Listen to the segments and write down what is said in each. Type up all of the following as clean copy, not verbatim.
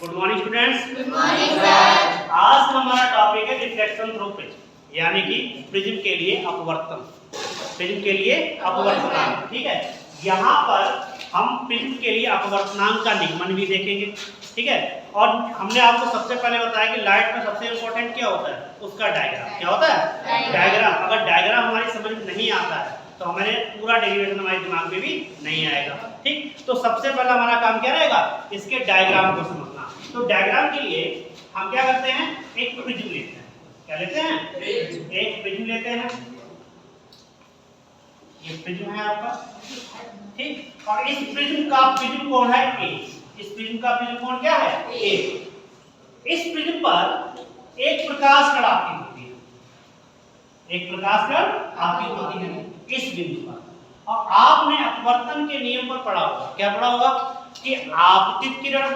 Good morning students. Good morning sir. आज का हमारा टॉपिक है रिफ्लेक्शन थ्रू प्रिज्म, यानी कि प्रिज्म के लिए अपवर्तन, प्रिज्म के लिए अपवर्तनांक। ठीक है, यहाँ पर हम प्रिज्म के लिए अपवर्तनांक का निगमन भी देखेंगे। ठीक है, और हमने आपको सबसे पहले बताया कि लाइट में सबसे इंपॉर्टेंट क्या होता है, उसका डायग्राम। क्या होता है? डायग्राम। अगर डायग्राम हमारी समझ में नहीं आता है तो हमारे पूरा डेरिवेशन हमारे दिमाग में भी नहीं आएगा। ठीक, तो सबसे पहला हमारा काम क्या रहेगा, इसके डायग्राम को समझना। तो डायग्राम के लिए हम क्या करते हैं, एक प्रिज्म लेते हैं। क्या लेते हैं? एक प्रिज्म लेते हैं। ये प्रिज्म है आपका। ठीक, और इस प्रिज्म का प्रिज्म कोण है ए। इस प्रिज्म का प्रिज्म कोण क्या है? ए। इस प्रिज्म पर एक प्रकाश कण आपतित होती है, एक प्रकाश कण आपतित होती है इस बिंदु पर। और आपने अपवर्तन के नियम पर पढ़ा होगा। क्या पढ़ा होगा कि आपतित किरण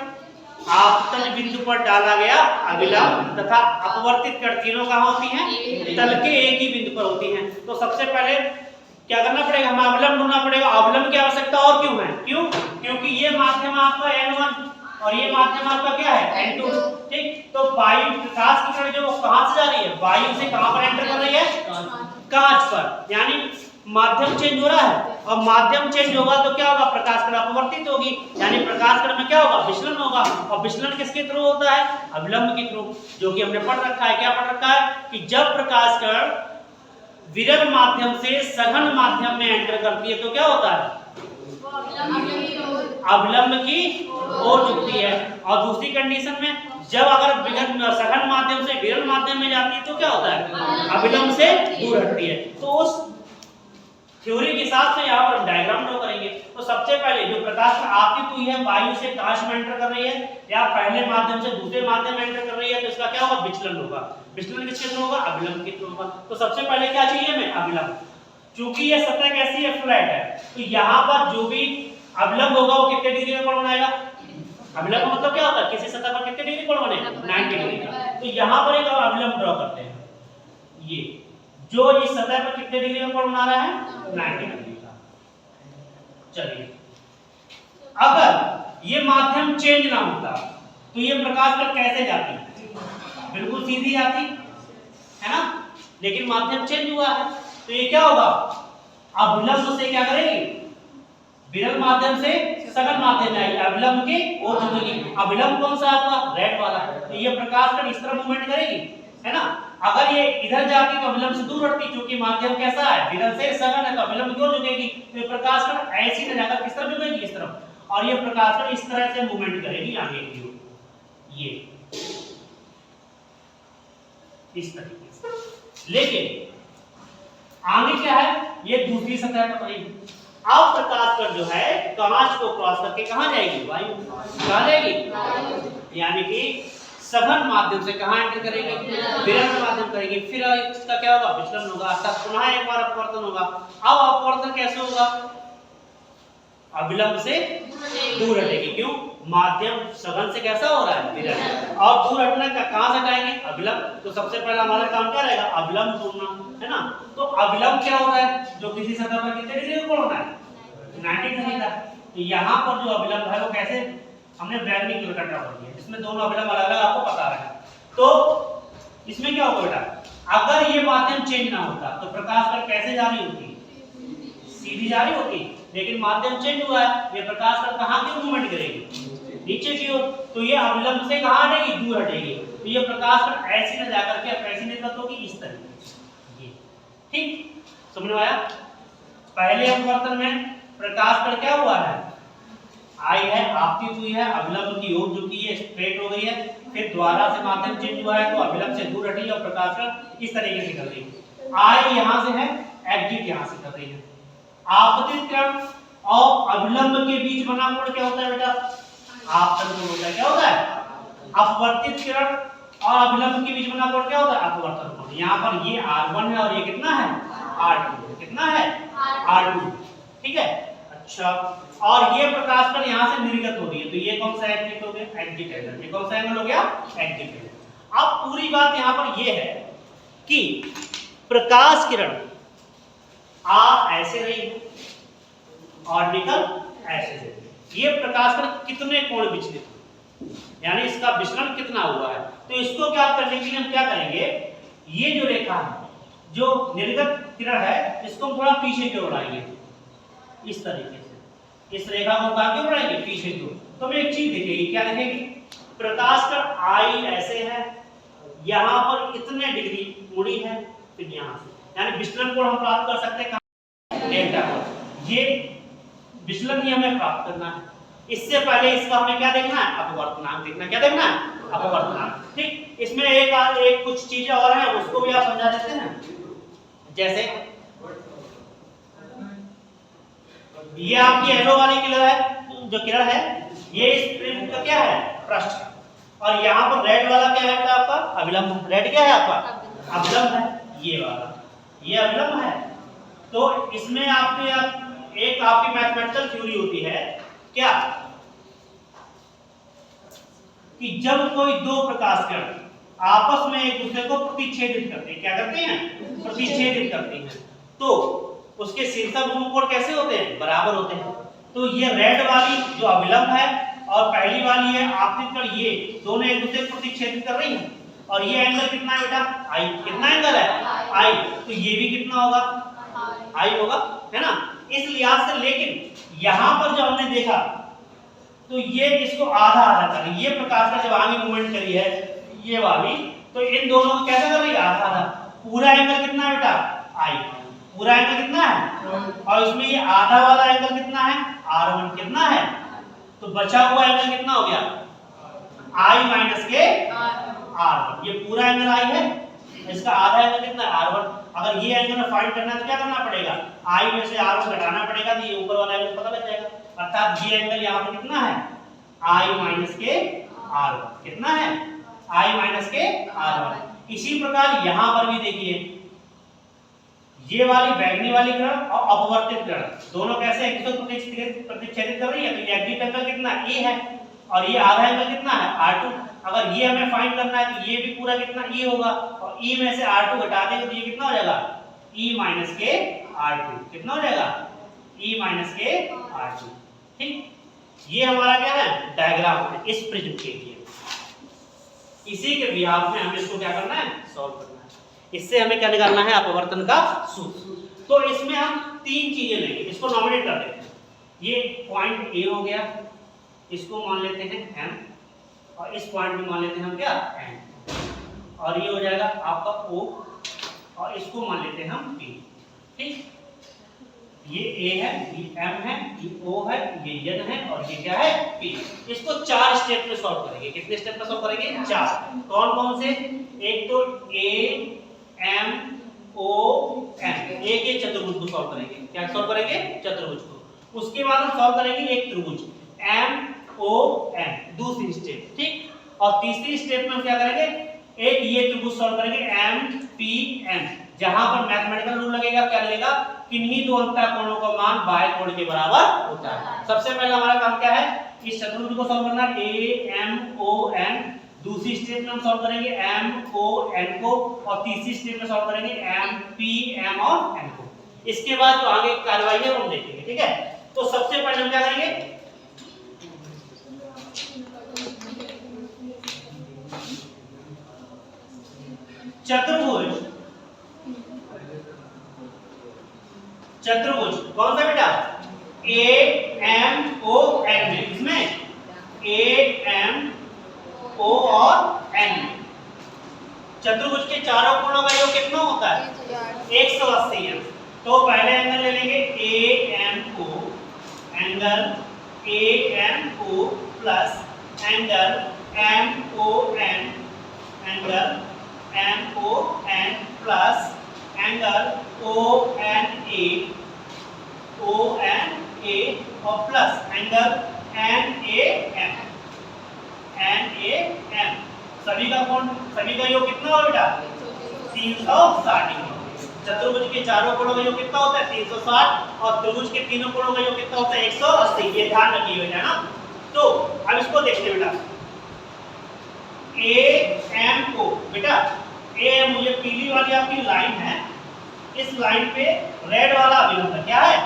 आपतन बिंदु पर डाला गया अभिलंब तथा अपवर्तित किरण तीनों कहां होती हैं? तल के एक ही बिंदु पर होती हैं। तो सबसे पहले क्या करना पड़ेगा, हमें अवलंब ढूंढना पड़ेगा। अवलंब की आवश्यकता और क्यों है? क्यों? क्योंकि ये माध्यम आपका n1 और ये माध्यम आपका क्या है? n2। ठीक, तो वायु प्रकाश की किरण जो कहां से जा रही है, वायु से कहां पर एंटर कर रही है? कांच पर। यानी माध्यम चेंज हो रहा है, और माध्यम चेंज होगा तो क्या होगा, प्रकाश कण अपवर्तित होगी, यानी प्रकाश कण में क्या होगा, विचलन होगा। और विचलन किसके थ्रू होता है? अविलंब के थ्रू, जो कि हमने पढ़ रखा है। क्या पढ़ रखा है कि जब प्रकाश कण विरल माध्यम से सघन माध्यम में एंटर करती है तो क्या होता है, अविलंब की ओर झुकती है। और दूसरी कंडीशन में जब अगर सघन माध्यम से विरल माध्यम में जाती है तो क्या होता है, अविलंब से दूर हटती है। तो उस थ्योरी के हिसाब से यहाँ पर डायग्राम ड्रॉ करेंगे। तो सबसे पहले जो प्रकाश आपतित हुई है वायु से कांच में एंटर कर रही है, या पहले माध्यम से दूसरे माध्यम में एंटर कर रही है, तो इसका क्या होगा, विचलन होगा। विचलन किसके थ्रू होगा, अविलंब के थ्रू होगा। तो सबसे पहले क्या चाहिए हमें, अविलंब। चूंकि ये सतह कैसी है, फ्लैट है, तो यहाँ पर जो भी अविलंब होगा वो कितने डिग्री में कोण बनाएगा? अविलंब मतलब क्या होता है, किसी सतह पर कितने डिग्री कोण बनेगा, 90 डिग्री का। तो यहाँ पर एक अविलंब ड्रॉ करते हैं। ये जो इस सतह पर कितने डिग्री में कोण बना रहा है, 90 डिग्री का। चलिए, अगर ये माध्यम चेंज ना होता तो ये प्रकाश कण कैसे जाती, बिल्कुल सीधी जाती है ना। लेकिन माध्यम चेंज हुआ है तो ये क्या होगा, अविलंब से क्या करेगी, विरल माध्यम से सघन माध्यम में आएगी, अविलंब के ओर झुकेगी। अविलंब कौन सा आपका, रेड वाला। तो ये प्रकाश कण इस तरह मूवमेंट करेगी, है ना। अगर ये इधर जाती तो अविलंब से दूर हटती, क्योंकि माध्यम कैसा है, विरल से सघन है, तो अविलंब क्यों झुकेगी। तो ये प्रकाश कण ऐसी न जाकर किस तरफ झुकेगी, इस तरफ। और ये प्रकाश कण इस तरह से मूवमेंट करेगी आगे की ओर, ये इस तरीके से। लेकिन आगे क्या है, ये दूसरी सतह पर रहेगी। अब प्रकाश कण जो है कांच को क्रॉस करके कहां जाएगी, वायु। कहां जाएगी, यानी कि सघन माध्यम से कहां एंटर करेगी, विरल माध्यम करेगी। फिर इसका क्या होगा, विचलन होगा, तब पुनः एक बार अपवर्तन होगा। अब अपवर्तन कैसे होगा, अविलंब से दूर हटेगी। क्यों, माध्यम सघन से कैसा हो रहा है, विरल। और दूर हटना का कहां से हटाएंगे, अविलंब। तो सबसे पहला हमारा काम क्या रहेगा, अविलंब ढूंढना, है ना। तो अविलंब क्या होता है, जो किसी सतह पर कितने डिग्री का कोण होना है, 90 डिग्री का। तो यहाँ पर जो अविलंब है वो कैसे, हमने बैगनी कलर का ड्रॉ कर दिया, इसमें दोनों अविलंब अलग अलग आपको पता है। तो इसमें क्या होगा बेटा, अगर ये माध्यम चेंज ना होता तो प्रकाश कण कैसे जा रही होती, सीधी जा रही होती। लेकिन माध्यम चेंज हुआ है, ये प्रकाश कण कहां की मूवमेंट करेगी, नीचे की ओर। तो ये अविलंब से कहां हटेगी, दूर हटेगी। तो ये प्रकाश कण ऐसी न जाकर के ऐसी निर्गत होगी, इस तरीके से। ठीक, समझ में आया। पहले अपवर्तन में प्रकाश कण क्या हुआ है, आई है, आपतित हुई है, अविलंब की ओर झुकी है, स्ट्रेट हो गई है। फिर द्वारा से माध्यम चेंज हुआ है तो अविलंब से दूर हटी और प्रकाश कण इस तरीके से कर रही है। आई यहां से है, एग्जिट यहां से कर रही है। आपतित किरण और अविलंब के बीच बना कोण क्या होता है बेटा, आपतन कोण होता है। क्या होता है, अपवर्तित किरण और अविलंब के बीच बना कोण क्या होता है, अपवर्तन कोण। यहाँ पर ये R1 है और ये कितना है, R2। कितना है, R2। ठीक है, अच्छा। और ये प्रकाश कण यहाँ से निर्गत हो रही है, तो ये कौन सा एग्जिट हो गया, एग्जिट एंगल। ये कौन सा एंगल हो गया, एग्जिट एंगल। अब पूरी बात यहाँ पर ये है कि प्रकाश किरण आ ऐसे रही और निकल ऐसे से, ये प्रकाश कण कितने कोण विचलित, यानी इसका विचलन कितना हुआ है। तो इसको क्या करने के लिए हम क्या करेंगे, ये जो रेखा है, जो निर्गत किरण है, इसको हम थोड़ा पीछे की ओर बढ़ाएंगे इस तरीके से। इस रेखा को कहां की ओर बढ़ाएंगे, पीछे की ओर। तो हमें एक चीज दिखेगी, क्या दिखेगी, प्रकाश का आई ऐसे है, यहां पर इतने डिग्री मुड़ी है, फिर यहां से, यानी विचलन कोण हम प्राप्त कर सकते हैं डेल्टा कोण। ये विचलन ही हमें प्राप्त करना है। इससे पहले इसका हमें क्या देखना है, अपवर्तनांक देखना। क्या देखना है, अपवर्तनांक। ठीक, इसमें एक कुछ चीजें और हैं, उसको भी आप समझा देते हैं। जैसे ये आपकी येलो वाली किरण है, जो किरण है, ये इस प्रिज्म का क्या है, पृष्ठ, और यहाँ पर रेड वाला क्या है आपका, अभिलंब। रेड क्या है आपका, अभिलंब है, ये वाला, ये अभिलंब है। तो इसमें एक आपकी मैथमेटिकल थ्योरी होती है क्या, कि जब कोई दो प्रकाश किरण आपस में एक दूसरे को प्रतिच्छेदित करते हैं, क्या करते हैं, प्रतिच्छेदित करते हैं, तो उसके शीर्षक भूमि कोण कैसे होते हैं, बराबर होते हैं। तो ये रेड वाली जो अभिलंब है और पहली वाली है आपतित किरण, ये दोनों एक दूसरे को प्रतिच्छेदित कर रही हैं, और ये एंगल कितना है बेटा, आई। कितना एंगल है, आई। तो ये भी कितना होगा, आई होगा, है ना। इस लिहाज से, लेकिन यहां पर जब हमने देखा तो ये इसको आधा आधा कर, ये प्रकाश का जब आगे मूवमेंट करी है ये वाली, तो इन दोनों को कैसा कर रही है, आधा आधा। पूरा एंगल कितना है बेटा, आई। पूरा एंगल कितना है, और इसमें ये आधा वाला एंगल कितना है, r1 कितना है। तो बचा हुआ एंगल कितना हो गया, i माइनस के r1। ये पूरा एंगल i है, इसका आधा एंगल कितना है, r1। अगर ये एंगल फाइंड करना है तो क्या करना पड़ेगा, i में से r1 घटाना पड़ेगा, तो ये ऊपर वाला एंगल पता लग जाएगा। अर्थात ये एंगल यहाँ पर कितना है, i माइनस के r1। कितना है, i माइनस के r1। इसी प्रकार यहाँ पर भी देखिए, ये वाली बैगनी वाली किरण और अपवर्तित किरण दोनों कैसे एक दूसरे को प्रतिच्छेदित कर रही है। तो ये एग्जिट एंगल कितना ए है, और ये आधा एंगल कितना है, r2। अगर ये हमें फाइंड करना है तो ये भी पूरा कितना e होगा, और e में से r2 घटा देंगे तो ये कितना हो जाएगा, e माइनस के r2। कितना हो जाएगा, e माइनस के r2। ठीक, ये हमारा क्या है, डायग्राम है इस प्रिज्म के लिए। इसी के बिहाफ में हमें इसको क्या करना है, सॉल्व करना है। इससे हमें क्या निकालना है, अपवर्तन का सूत्र। तो इसमें हम तीन चीजें लेंगे, इसको नॉमिनेट कर देते हैं। ये पॉइंट ए हो गया, इसको मान लेते हैं m, और इस पॉइंट में मान लेते हैं हम क्या, n, और ये हो जाएगा आपका o, और इसको मान लेते हैं हम p। ठीक, ये a है, ये m है, ये o है, ये n है, और ये क्या है, p। इसको 4 स्टेप में सॉल्व करेंगे। कितने स्टेप में सॉल्व करेंगे, 4। कौन कौन से, एक तो a m o n, एक एक चतुर्भुज को सॉल्व करेंगे। क्या सॉल्व करेंगे, चतुर्भुज को। उसके बाद हम सॉल्व करेंगे एक त्रिभुज m o n, दूसरी स्टेप। ठीक, और तीसरी स्टेप में हम क्या करेंगे, एक ये त्रिभुज सॉल्व करेंगे m p n, जहां पर मैथमेटिकल रूल लगेगा, क्या लगेगा, किन्हीं दो अंतःकोणों का मान बाह्य कोण के बराबर होता है। सबसे पहले हमारा काम क्या है, इस चतुर्भुज को सॉल्व करना, a m o n। दूसरी स्टेप में हम सॉल्व करेंगे m o n को, और तीसरी स्टेप में सॉल्व करेंगे m p m और n को। इसके बाद जो आगे कार्रवाई है वो हम देखेंगे। ठीक है, तो सबसे पहले हम क्या करेंगे, चतुर्भुज, चतुर्भुज कौन सा बेटा, a m o n में, इसमें a m o और n। चतुर्भुज के चारों कोणों का योग कितना होता है, 180 है। तो पहले एंगल ले लेंगे a m o, angle a m o plus angle m o n, angle m o n plus angle o n a, o n a और plus angle n a m, n a m। सभी का कोण, सभी का योग कितना होगा बेटा, 360। चतुर्भुज के चारों कोणों का योग कितना होता है, 360, और त्रिभुज के तीनों कोणों का योग कितना होता है, 180। ये ध्यान रखिए बेटा ना। तो अब इसको देखते हैं बेटा, a m को बेटा, a m ये पीली वाली आपकी लाइन है, इस लाइन पे रेड वाला अभिलंब है। क्या है,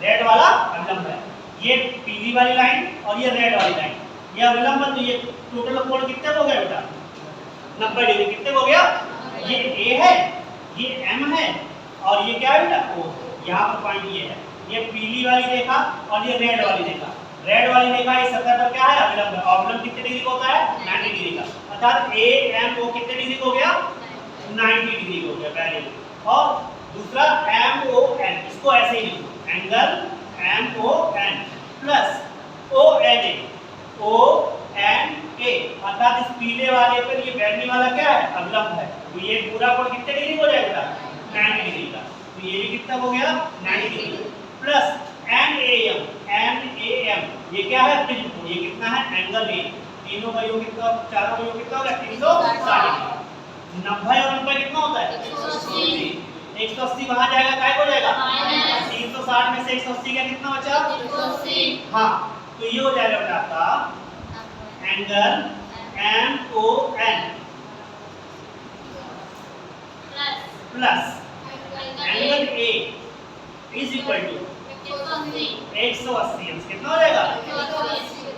रेड वाला अभिलंब है। ये पीली वाली लाइन और ये रेड वाली लाइन, ये अविलंब तो ये टोटल कोण कितने हो गया बेटा 90 डिग्री। कितने हो गया? ये ए है, ये एम है और ये क्या है बेटा ओ। यहाँ पर पॉइंट ये है, ये पीली वाली रेखा और ये रेड वाली रेखा। रेड वाली रेखा इस सतह पर क्या है अविलंब है। अविलंब कितने डिग्री का होता है 90 डिग्री का। अर्थात ए एम ओ कितने डिग्री का हो गया 90 डिग्री का हो गया। Very good. और दूसरा एम ओ एन, इसको ऐसे ही लिखो angle M O N plus O N A, O N A. अर्थात इस पीले वाले पर ये बैगनी वाला क्या है अविलंब है। तो ये पूरा कोण कितने डिग्री हो जाएगा 90 डिग्री का। तो ये भी कितना हो गया 90 degree plus N A M, ये क्या है प्रिज्म कोण। ये कितना है एंगल ए। तीनों का योग कितना, चारों का योग कितना होगा 360 डिग्री। 90 और 90 कितना होता है 180। कहाँ जाएगा काय को जाएगा 360 में से 180 का कितना बचा 180। हाँ तो ये हो जाएगा बेटा आपका angle M O N plus angle A is equal to 180 अंश। कितना हो जाएगा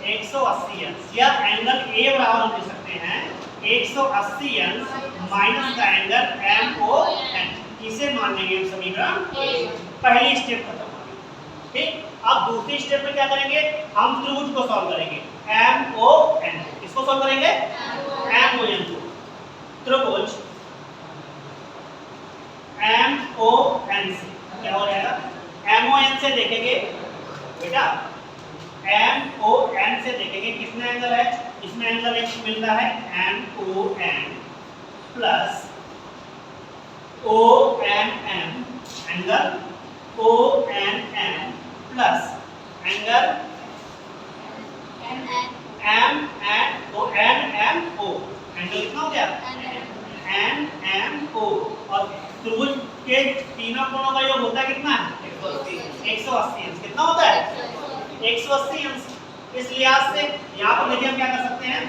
180 अंश। या एंगल ए बराबर हम लिख सकते हैं 180 अंश माइनस का एंगल एम ओ एन। किसे मान लेंगे हम समीकरण पहली स्टेप खत्म हो गई। ठीक, अब दूसरी स्टेप में क्या करेंगे हम त्रिभुज को सॉल्व करेंगे एम ओ एन। किसको सॉल्व करेंगे एम ओ एन को। त्रिभुज एम ओ एन से क्या हो जाएगा एम ओ एन से देखेंगे बेटा एम ओ एन से देखेंगे कितने एंगल है। इसमें एंगल एक मिल रहा है M O N plus O N M, angle O N M plus angle M N O N M O. Angle कितना हो गया एन एम ओ। और त्रिभुज के तीनों कोणों का योग होता है कितना 180 अंश। कितना होता है 180 अंश। इस लिहाज से यहाँ पर देखिए हम क्या कर सकते हैं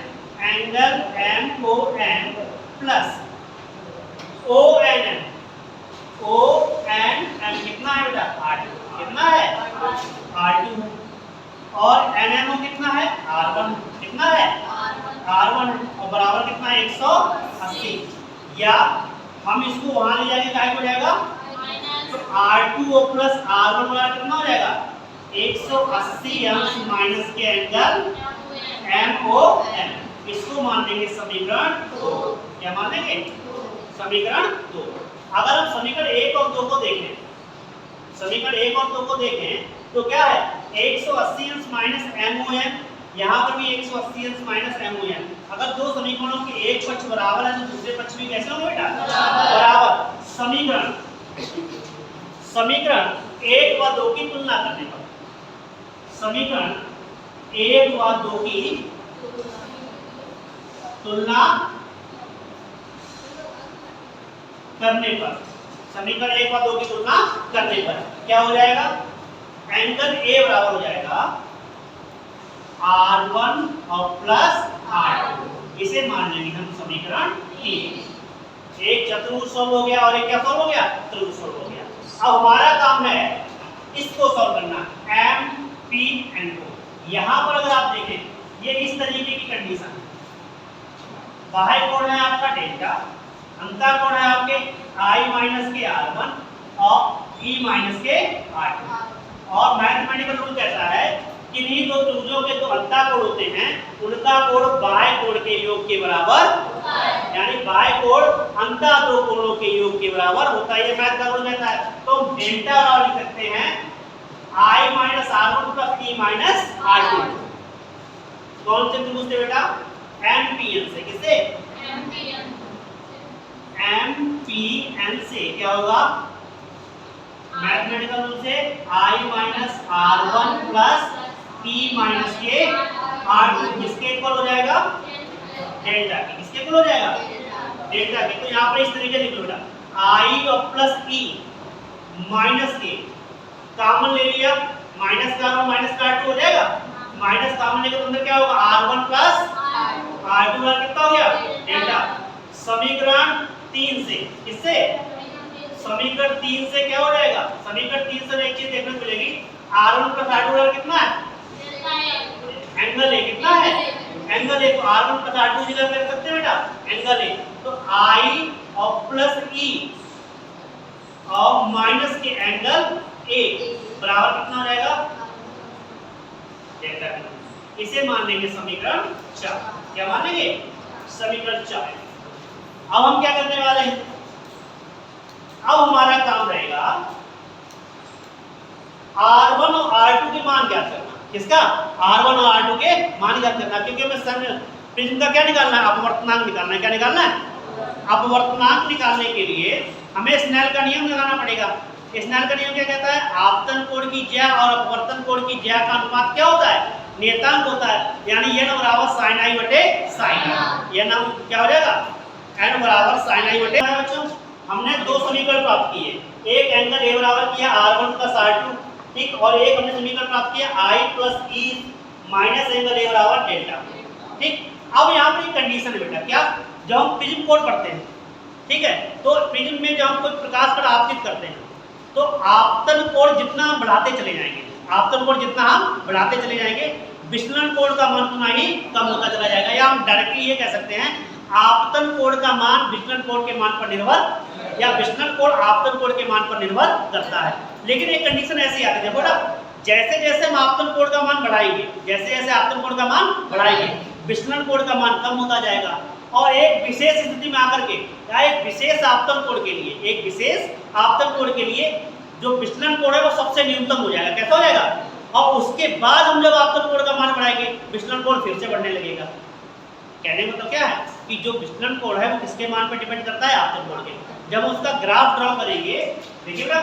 angle M O N plus O N M. O N M कितना है बेटा R2। कितना है R2 है और एन एम ओ कितना है R1। कितना है R1 है और बराबर कितना है 180। या हम इसको वहां ले जाके क्या हो जाएगा तो R2O प्लस R1 वाला कितना हो जाएगा 180 अंश माइनस के एंगल MON। इसको मान लेंगे समीकरण 2। क्या मान लेंगे समीकरण 2। अगर हम समीकरण 1 और 2 को देखें, समीकरण 1 और 2 को देखें तो क्या है 180 अंश माइनस MON। यहाँ पर भी 180 अंश माइनस MON। अगर दो समीकरणों के एक पक्ष बराबर है तो दूसरे पक्ष भी कैसे होंगे बेटा बराबर। समीकरण 1 व 2 की तुलना करने पर, समीकरण 1 व 2 की तुलना करने पर, समीकरण 1 व 2 की तुलना करने पर क्या हो जाएगा एंगल ए बराबर हो जाएगा R1 और प्लस R2। इसे मान लेंगे हम समीकरण 3। एक चतुर्भुज सॉल्व हो गया और एक क्या सॉल्व हो गया त्रिभुज सॉल्व हो गया। अब हमारा काम है इसको सॉल्व करना M P N O। यहाँ पर अगर आप देखें ये इस तरीके की कंडीशन है, बाह्य कोण है आपका डेल्टा, अंतर कोण है आपके I माइनस के R1 और E माइनस के R2। और मैथमेटिकल रूल कहता है कि किन्हीं दो त्रिभुजों के जो अंतःकोण होते हैं उनका कोण बाह्य कोण के योग के बराबर होता है, यानी बाह्य कोण अंतः दो कोणों के योग के बराबर होता है। ये मैथ का रूल कहता है। तो हम डेल्टा और लिख सकते हैं I minus R1 plus E minus R2। कौन से त्रिभुज से बेटा MPN से। किससे MPN से क्या होगा मैथमेटिकल रूल से I minus R1 plus E minus के R2 किसके इक्वल हो जाएगा डेल्टा के। किसके इक्वल हो जाएगा डेल्टा के। तो यहाँ पर इस तरीके लिख लो बेटा I और प्लस E माइनस के कॉमन ले लिया, माइनस का R1 माइनस का R2 हो जाएगा, माइनस कॉमन लेकर तो अंदर क्या होगा R1 प्लस R2 का कितना हो गया डेल्टा। समीकरण 3 से किससे समीकरण 3 से क्या हो जाएगा, समीकरण 3 से एक चीज देखने को मिलेगी R1 प्लस R2 का कितना है एंगल ए कितना है, एंगल ए, तो R1 प्लस R2 जगह कर सकते हैं बेटा एंगल ए, तो I और प्लस E और माइनस के एंगल ए बराबर कितना हो जाएगा, डेल्टा। इसे मान लेंगे समीकरण 4। क्या मान लेंगे, समीकरण 4। अब हम क्या करने वाले हैं, अब हमारा काम रहेगा R1 और R2 के मान ज्ञात करना। किसका, R1 और R2 के मान ज्ञात करना, क्योंकि हमें प्रिज्म का क्या निकालना है, अपवर्तनांक निकालना है। क्या निकालना है, अपवर्तनांक निकालने के लिए हमें स्नेल का नियम लगाना पड़ेगा। स्नेल का नियम क्या कहता है, आपतन कोण की ज्या और अपवर्तन कोण की ज्या का अनुपात क्या होता है, नियतांक होता है। यानी n बराबर sin i बटे sin r, ये नाम क्या हो जाएगा, n बराबर sin i बटे। बच्चों हमने दो समीकरण प्राप्त किए, एक एंगल a बराबर किया r1 प्लस r2, ठीक, और एक हमने समीकरण प्राप्त किया i plus e minus angle a बराबर डेल्टा, ठीक। अब यहाँ पर एक कंडीशन है बेटा, क्या, जब हम प्रिज्म कोण पढ़ते हैं, ठीक है, तो प्रिज्म में जब हम कोई प्रकाश पर आपतित करते हैं तो आपतन कोण जितना हम बढ़ाते चले जाएंगे, आपतन कोण जितना हम बढ़ाते चले जाएंगे, विचलन कोण का मान उतना ही कम होता चला जाएगा। या हम डायरेक्टली ये कह सकते हैं आपतन कोण का मान विचलन कोण के मान पर निर्भर, या विचलन कोण आपतन कोण के मान पर निर्भर करता है। लेकिन एक कंडीशन ऐसी आती है, देखो ना, जैसे जैसे हम आपतन कोण का मान बढ़ाएंगे, जैसे जैसे आपतन कोण का मान बढ़ाएंगे, विचलन कोण का मान कम होता जाएगा। और एक विशेष स्थिति में आकर के, या एक विशेष आपतन कोण के लिए, एक विशेष आपतन कोण के लिए जो विचलन कोण है वो सबसे न्यूनतम हो जाएगा। कैसा हो जाएगा, और उसके बाद हम जब आपतन कोण का मान बढ़ाएंगे विचलन कोण फिर से बढ़ने लगेगा। कहने मतलब क्या है कि जो विचलन कोण है वो किसके मान पर डिपेंड करता है, आपतन कोण के। जब हम उसका ग्राफ ड्रॉ करेंगे, देखिए ना,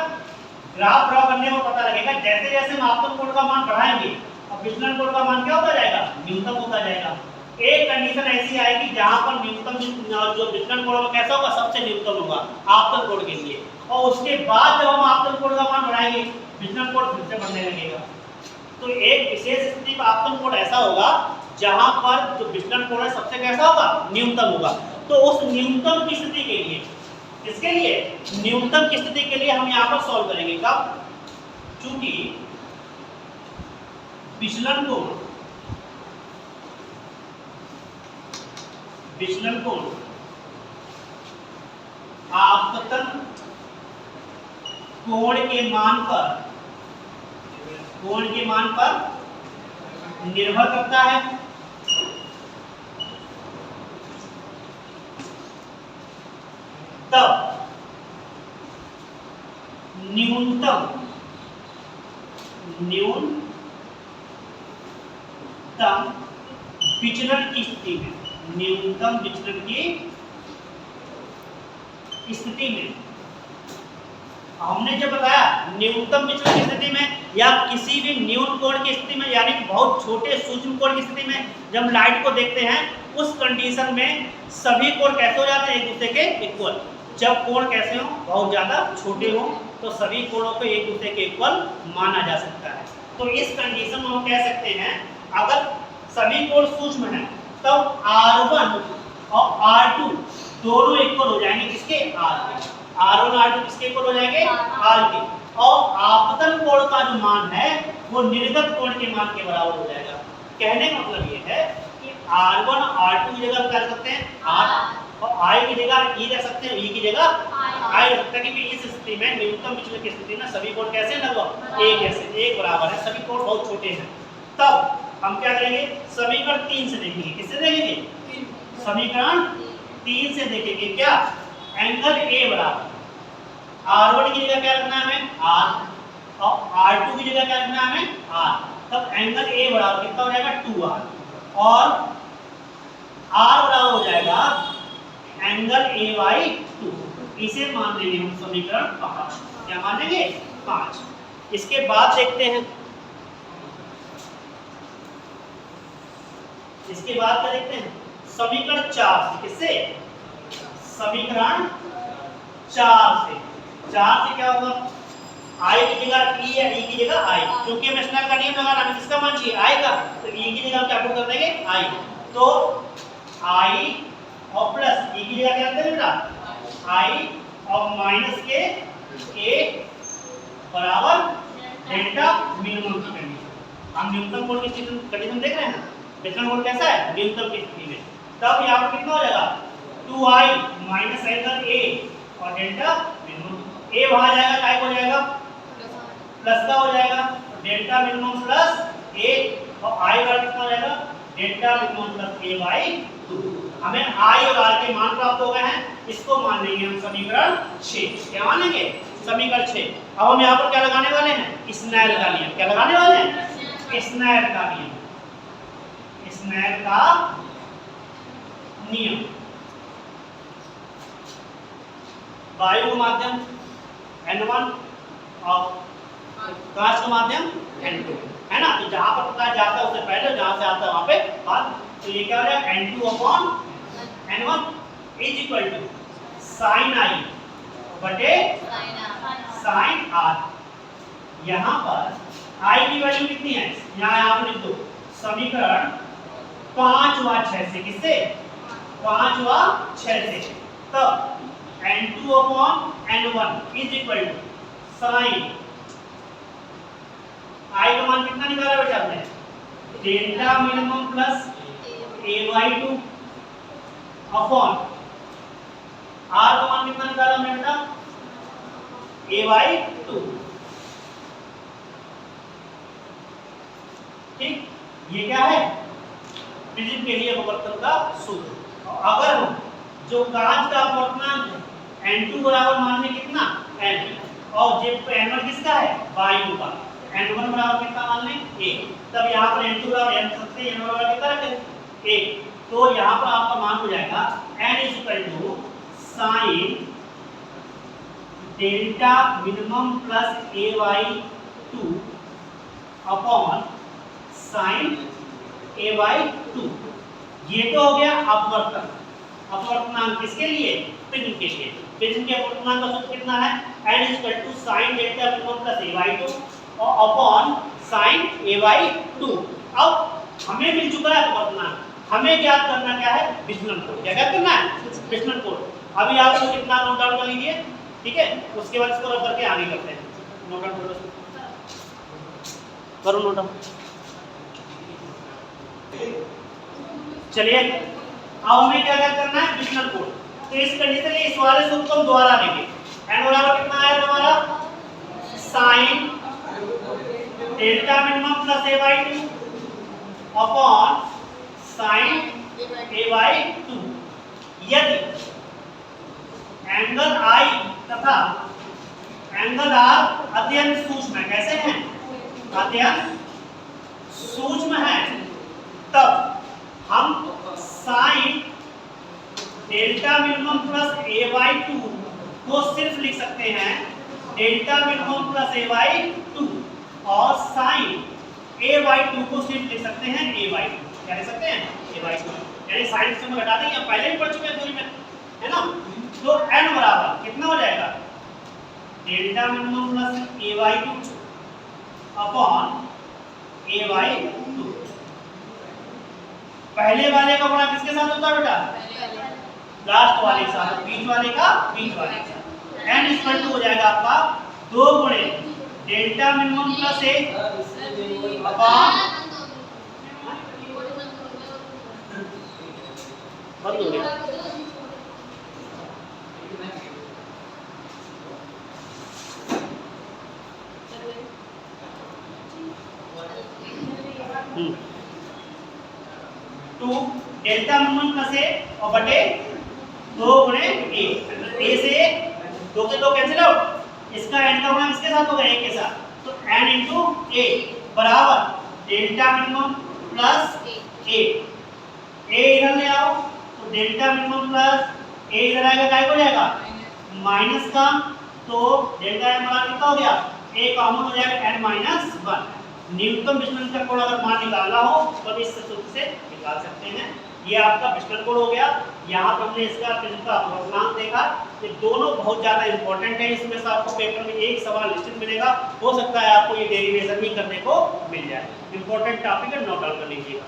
ग्राफ ड्रॉ करने में पता लगेगा जैसे जैसे हम आपतन कोण का मान बढ़ाएंगे और विचलन कोण का मान क्या होता जाएगा, न्यूनतम होता जाएगा। एक कंडीशन ऐसी आएगी जहां पर न्यूनतम जो विचलन कोण कैसा होगा, सबसे न्यूनतम होगा आपतन कोण के लिए, और उसके बाद जब हम आपतन कोण का मान बढ़ाएंगे विचलन कोण फिर से बढ़ने लगेगा। तो एक विशेष स्थिति में आपतन कोण ऐसा होगा जहां पर जो विचलन कोण है सबसे कैसा होगा, न्यूनतम होगा। तो उस न्यूनतम की स्थिति के लिए, इसके लिए न्यूनतम की स्थिति के लिए हम यहाँ पर सॉल्व करेंगे। कब, चूंकि विचलन कोण आपतन कोण के मान पर निर्भर करता है। तब न्यूनतम विचलन की स्थिति में, न्यूनतम विचलन की स्थिति में, हमने जो बताया न्यूनतम विचलन की स्थिति में या किसी भी न्यून कोण की स्थिति में, यानी कि बहुत छोटे सूक्ष्म कोण की स्थिति में जब लाइट को देखते हैं, उस कंडीशन में सभी कोण कैसे हो जाते हैं, एक दूसरे के इक्वल। जब कोण कैसे हो, बहुत ज्यादा छोटे हो, तो सभी कोणों को एक दूसरे के इक्वल माना जा सकता है। तो इस कंडीशन में हम कह सकते हैं अगर सभी कोण सूक्ष्म हैं तब R1 और R2 दोनों इक्वल हो जाएंगे, किसके, R के। R1 R2 किसके इक्वल हो जाएंगे, R के। और आपतन कोण का जो मान है वो निर्गत कोण के मान के बराबर हो जाएगा। कहने का मतलब ये है कि R1 और R2 की जगह क्या रख सकते हैं, R, और I की जगह E रख सकते हैं, E की जगह I रख सकते हैं, क्योंकि इस स्थिति में न्यूनतम विचलन की स्थिति में सभी कोण कैसे लगभग एक जैसे, एक बराबर है, सभी कोण बहुत छोटे हैं। तब हम क्या करेंगे, समीकरण 3 से देखेंगे। किससे देखेंगे, समीकरण 3 से देखेंगे। क्या, एंगल A बराबर R1 की जगह क्या रखना है हमें, R, और R2 की जगह क्या रखना है हमें, R। तब एंगल A बराबर कितना हो जाएगा, 2R, और R बराबर हो जाएगा एंगल A/2। इसे मान लेंगे हम समीकरण 5। क्या मान लेंगे, 5। इसके बाद देखते हैं, इसके बाद क्या देखते हैं, समीकरण 4 से। किससे, समीकरण 4 से। 4 से क्या होगा, I की जगह E है, E की जगह I, क्योंकि हमें स्नेल का नियम लगाना है, किसका मान चाहिए, I का, तो E की जगह हम क्या पुट कर देंगे, I। तो I और प्लस E की जगह क्या रखते हैं बेटा, I और माइनस के A बराबर डेल्टा मिनिमम की कंडीशन। हम न्यूनतम कोण की कंडीशन देख रहे हैं ना, विचलन कोण कैसा है, न्यूनतम की स्थिति में। तब यहाँ पर कितना हो जाएगा 2i माइनस एंगल a और डेल्टा मिनिमम a वहां जाएगा, काय हो जाएगा प्लस का हो जाएगा, डेल्टा मिनिमम प्लस a और i वाला कितना हो जाएगा delta minimum plus a by 2। हमें i और r के मान प्राप्त हो गए हैं, इसको मान लेंगे हम समीकरण 6। क्या मानेंगे समीकरण 6। अब हम यहाँ पर क्या लगाने वाले हैं स्नेल का नियम। क्या लगाने वाले हैं स्नेल का नियम, स्नेल का नियम। वायु का माध्यम N1 और कांच का माध्यम N2 है ना। तो जहां पर प्रकाश जाता है उससे पहले, जहां से आता है वहां पे बाद। तो ये क्या हो जाएगा N2 upon N1 is equal to sine i बटे साइन r। यहाँ पर i की वैल्यू कितनी है, यहाँ आप लिख दो समीकरण 5 व 6 से। किससे 5 व 6 से। तब N2 upon N1 is equal to sine i का मान कितना निकाला बेटा आपने, delta minimum plus a by 2 upon r का मान कितना निकाला हमने बेटा a बाई 2। ठीक, ये क्या है प्रिज्म के लिए अपवर्तन का सूत्र। अगर हम जो कांच का अपवर्तनांक N2 बराबर मान लें कितना n, और जो N1 किसका है वायु का, N1 बराबर कितना मान लें a। तब यहाँ पर N2 बराबर n सकते हैं, N1 बराबर कितना रखें a। तो यहाँ पर आपका मान हो जाएगा n is equal to sine delta minimum plus a by 2 upon sine a by 2। ये तो हो गया अपवर्तन, अपवर्तनांक किसके लिए प्रिज्म के लिए। प्रिज्म के अपवर्तनांक का सूत्र कितना है n is equal to sine delta minimum plus a by 2 और अपॉन साइन a बाई 2। अब हमें मिल चुका है अपवर्तनांक, हमें ज्ञात करना क्या है विचलन कोण। क्या ज्ञात करना है विचलन कोण। अभी आप लोग कितना नोट डाउन कर लीजिए, ठीक है, उसके बाद इसको रब करके आगे करते हैं। नोट डाउन करो नोट डाउन। चलिए अब हमें क्या करना है विचलन कोण। तो इस कंडीशन में इस वाले सूत्र को हम दोबारा लेंगे। n बराबर कितना आया हमारा sign delta minimum plus a by 2 upon sine a by 2। यदि एंगल I तथा एंगल R अत्यंत सूक्ष्म है, कैसे हैं अत्यंत सूक्ष्म है, तब हम sign delta minimum plus a by 2 को सिर्फ लिख सकते हैं delta minimum plus a by 2 और साइन a बाई 2 को सिर्फ लिख सकते हैं a बाई 2। क्या लिख सकते हैं a बाई 2, यानी साइन से हम घटा देंगे, पहले भी पढ़ चुके हैं थ्योरी में, है ना। तो n बराबर कितना हो जाएगा delta minimum plus a by 2 upon a by 2। पहले वाले का गुणा किसके साथ होता है बेटा लास्ट वाले के साथ, बीच वाले का बीच वाले के साथ। n इक्वल टू हो जाएगा आपका 2 गुणे delta minimum plus a upon बंद हो गया। टू डेल्टा मिनिमम प्लस ए और बटे 2 गुणे ए से 2 के 2 कैंसिल आउट, इसका n का गुणा किसके साथ होगा a के साथ, तो n इंटू a बराबर डेल्टा मिनिमम प्लस a इधर ले आओ तो डेल्टा मिनिमम प्लस a इधर आएगा, काय हो जाएगा माइनस का, तो डेल्टा m बराबर कितना हो गया a कॉमन हो जाएगा n माइनस 1। न्यूनतम विचलन का कोण अगर मान निकालना हो तो इस सूत्र से निकाल सकते हैं। ये आपका विचलन कोण हो गया। यहाँ पर हमने इसका प्रिज्म का अपवर्तनांक देखा। ये दोनों बहुत ज्यादा इंपॉर्टेंट है, इसमें से आपको पेपर में एक सवाल निश्चित मिलेगा, हो सकता है आपको ये डेरिवेशन भी करने को मिल जाए। इंपॉर्टेंट टॉपिक है, नोट डाउन कर लीजिएगा।